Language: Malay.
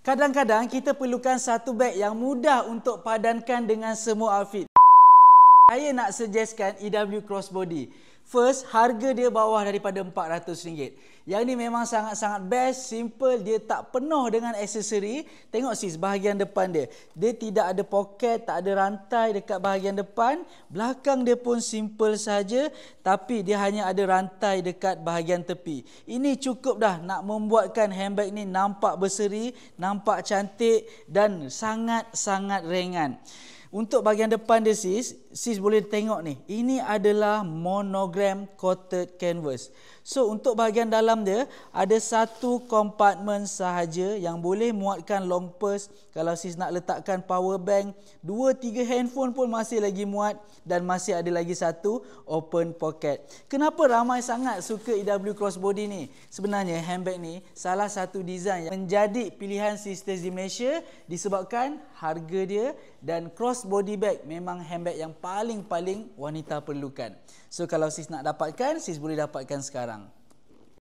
Kadang-kadang kita perlukan satu beg yang mudah untuk padankan dengan semua outfit. Saya nak suggestkan EW Crossbody. First, harga dia bawah daripada RM400. Yang ni memang sangat-sangat best, simple, dia tak penuh dengan aksesori. Tengok sis, bahagian depan dia. Dia tidak ada poket, tak ada rantai dekat bahagian depan. Belakang dia pun simple saja, tapi dia hanya ada rantai dekat bahagian tepi. Ini cukup dah nak membuatkan handbag ni nampak berseri, nampak cantik dan sangat-sangat ringan. Untuk bahagian depan dia sis boleh tengok ni. Ini adalah monogram coated canvas. So untuk bahagian dalam dia ada satu kompartmen sahaja yang boleh muatkan long purse. Kalau sis nak letakkan power bank, 2-3 handphone pun masih lagi muat dan masih ada lagi satu open pocket. Kenapa ramai sangat suka EW Crossbody ni? Sebenarnya handbag ni salah satu design yang menjadi pilihan sisters di Malaysia disebabkan harga dia dan crossbody bag memang handbag yang paling wanita perlukan. So kalau sis nak dapatkan, sis boleh dapatkan sekarang.